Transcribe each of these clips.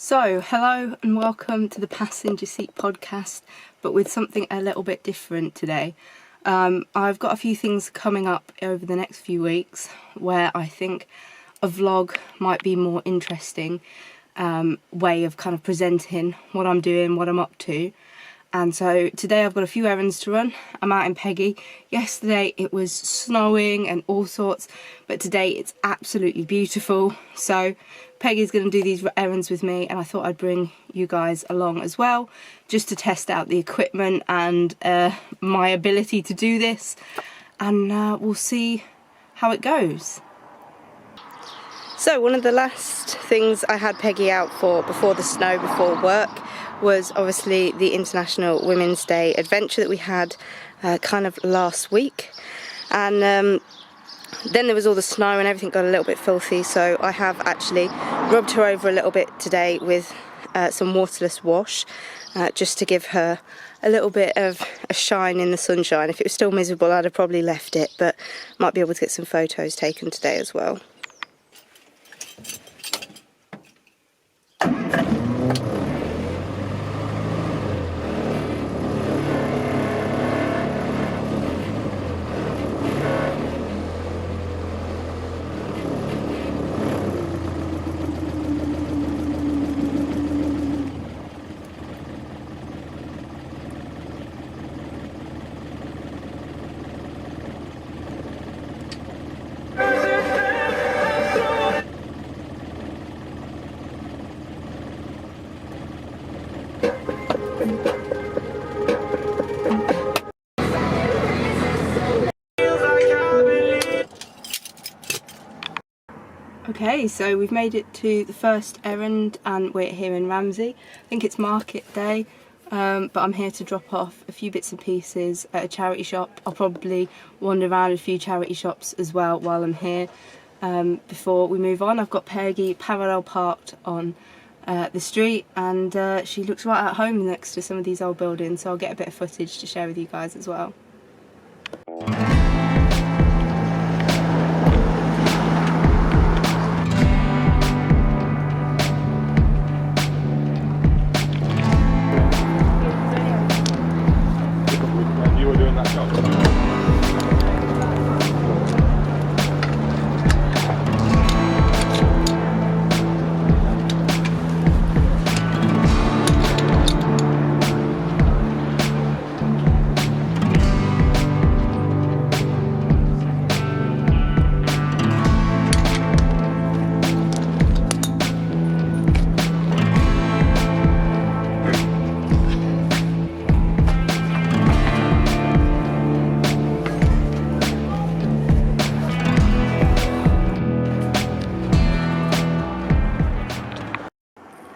So, hello and welcome to the Passenger Seat podcast, but with something a little bit different today. I've got a few things coming up over the next few weeks where I think a vlog might be more interesting way of kind of presenting what I'm doing, what I'm up to. And so today I've got a few errands to run. I'm out in Peggy. Yesterday it was snowing and all sorts, but today it's absolutely beautiful. So Peggy's going to do these errands with me, and I thought I'd bring you guys along as well, just to test out the equipment and my ability to do this, and we'll see how it goes. So one of the last things I had Peggy out for before the snow, before work, was obviously the International Women's Day adventure that we had kind of last week. And then there was all the snow and everything got a little bit filthy, so I have actually rubbed her over a little bit today with some waterless wash, just to give her a little bit of a shine in the sunshine. If it was still miserable, I'd have probably left it, but might be able to get some photos taken today as well. Okay, so we've made it to the first errand and we're here in Ramsey. I think it's market day, but I'm here to drop off a few bits and pieces at a charity shop. I'll probably wander around a few charity shops as well while I'm here. Before we move on, I've got Peggy parallel parked on the street, and she looks right at home next to some of these old buildings, so I'll get a bit of footage to share with you guys as well.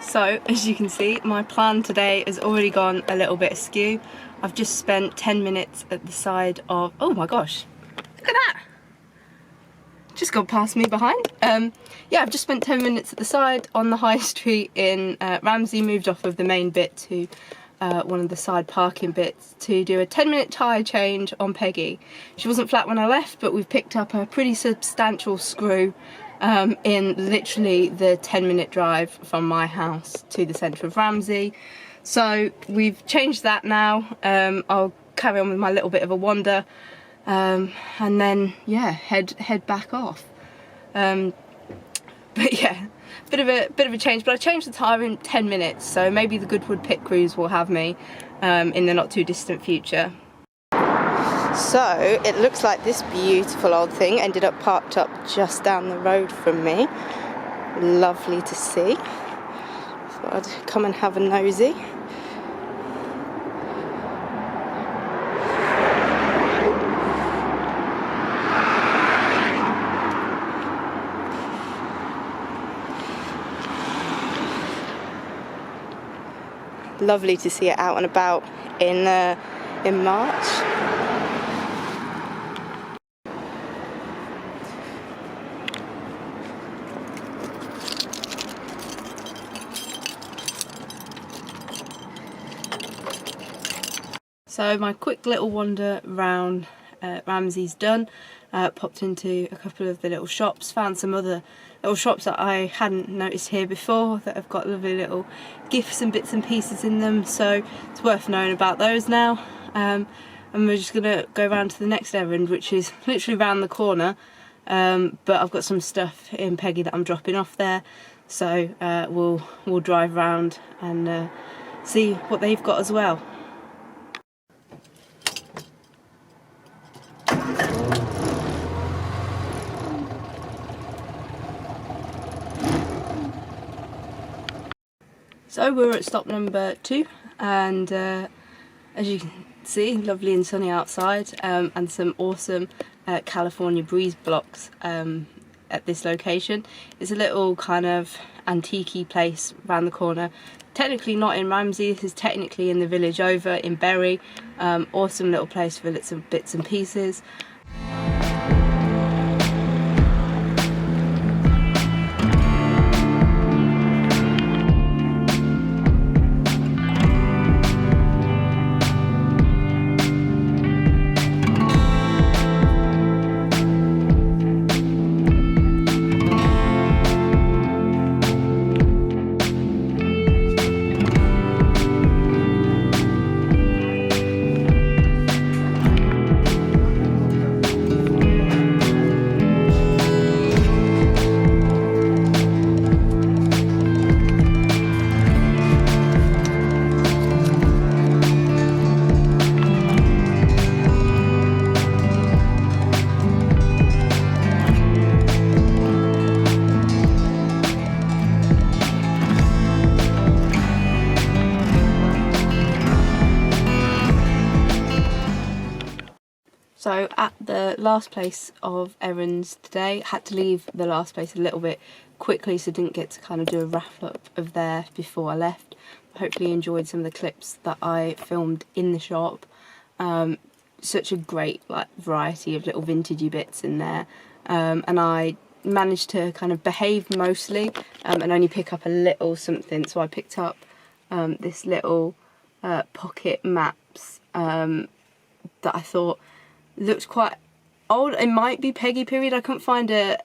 So, as you can see, my plan today has already gone a little bit askew. I've just spent 10 minutes at the side of... Oh my gosh, look at that! Just gone past me behind. Yeah, I've just spent 10 minutes at the side on the high street in Ramsey, moved off of the main bit to one of the side parking bits to do a 10-minute tyre change on Peggy. She wasn't flat when I left, but we've picked up a pretty substantial screw in literally the 10-minute drive from my house to the centre of Ramsey. So we've changed that now. I'll carry on with my little bit of a wander, and then yeah, head back off. But yeah, bit of a change. But I changed the tyre in 10 minutes, so maybe the Goodwood pit crews will have me in the not too distant future. So it looks like this beautiful old thing ended up parked up just down the road from me. Lovely to see. So I'd come and have a nosy. Lovely to see it out and about in March. So my quick little wander around Ramsey's done. popped into a couple of the little shops, found some other little shops that I hadn't noticed here before that have got lovely little gifts and bits and pieces in them, so it's worth knowing about those now. And we're just gonna go round to the next errand, which is literally round the corner, but I've got some stuff in Peggy that I'm dropping off there, so we'll drive round and see what they've got as well. So we're at stop number 2, and as you can see, lovely and sunny outside, and some awesome California breeze blocks at this location. It's a little kind of antique-y place around the corner. Technically not in Ramsey, this is technically in the village over in Bury. Awesome little place for lots of bits and pieces. So at the last place of errands today, had to leave the last place a little bit quickly, so didn't get to kind of do a wrap up of there before I left. Hopefully you enjoyed some of the clips that I filmed in the shop. Such a great variety of little vintagey bits in there, and I managed to kind of behave mostly and only pick up a little something. So I picked up this little pocket maps that I thought looked quite old. It might be Peggy period. I couldn't find a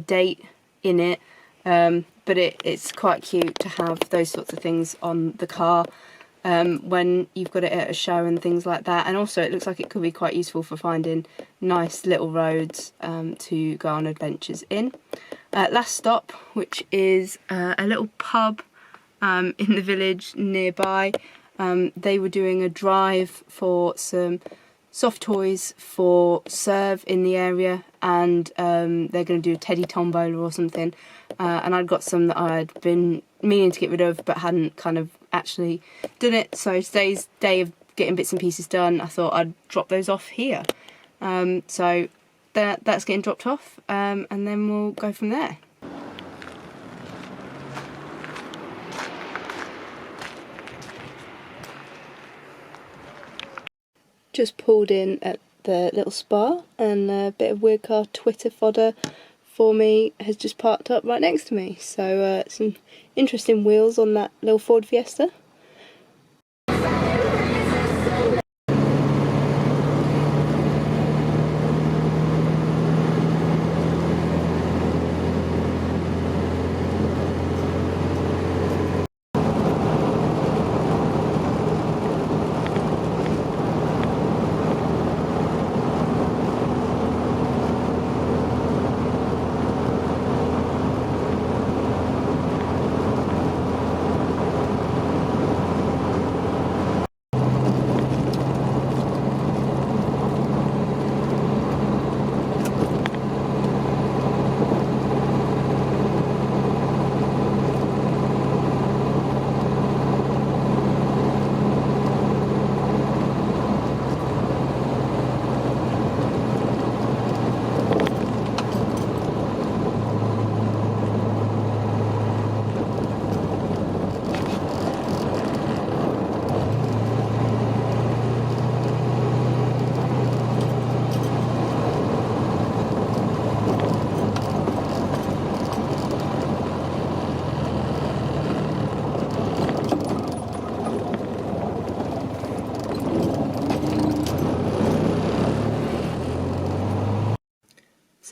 date in it, but it's quite cute to have those sorts of things on the car when you've got it at a show and things like that. And also it looks like it could be quite useful for finding nice little roads to go on adventures in. Last stop, which is a little pub in the village nearby. They were doing a drive for some soft toys for serve in the area, and they're going to do a teddy tombola or something, and I'd got some that I'd been meaning to get rid of but hadn't kind of actually done it. So today's day of getting bits and pieces done, I thought I'd drop those off here. So that's getting dropped off, and then we'll go from there. Just pulled in at the little spa, and a bit of Weird Car Twitter fodder for me has just parked up right next to me. So some interesting wheels on that little Ford Fiesta.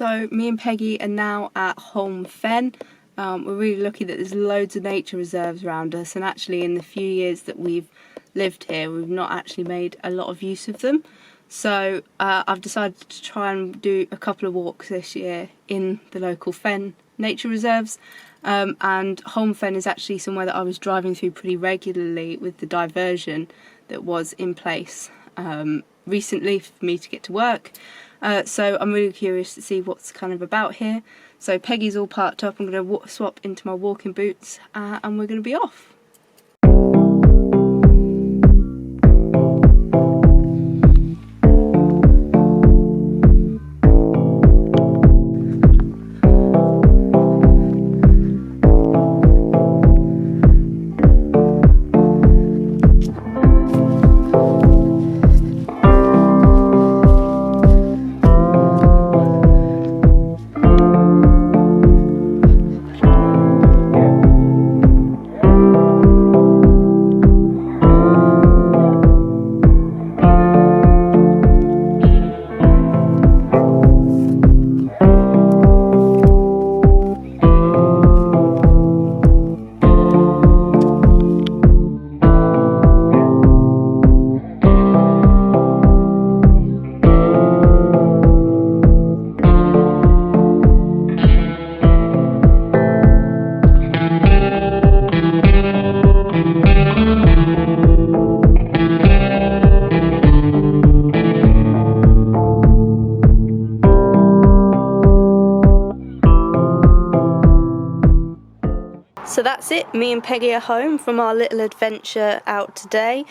So me and Peggy are now at Holme Fen. We're really lucky that there's loads of nature reserves around us, and actually in the few years that we've lived here we've not actually made a lot of use of them. So I've decided to try and do a couple of walks this year in the local fen nature reserves, and Holme Fen is actually somewhere that I was driving through pretty regularly with the diversion that was in place recently for me to get to work. So I'm really curious to see what's kind of about here. So Peggy's all parked up, I'm going to swap into my walking boots and we're going to be off. So that's it, me and Peggy are home from our little adventure out today.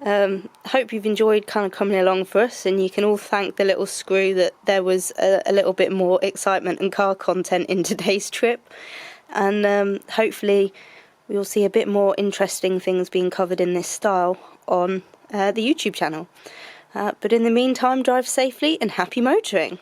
Hope you've enjoyed kind of coming along for us, and you can all thank the little screw that there was a little bit more excitement and car content in today's trip. And hopefully we'll see a bit more interesting things being covered in this style on the YouTube channel. But in the meantime, drive safely and happy motoring.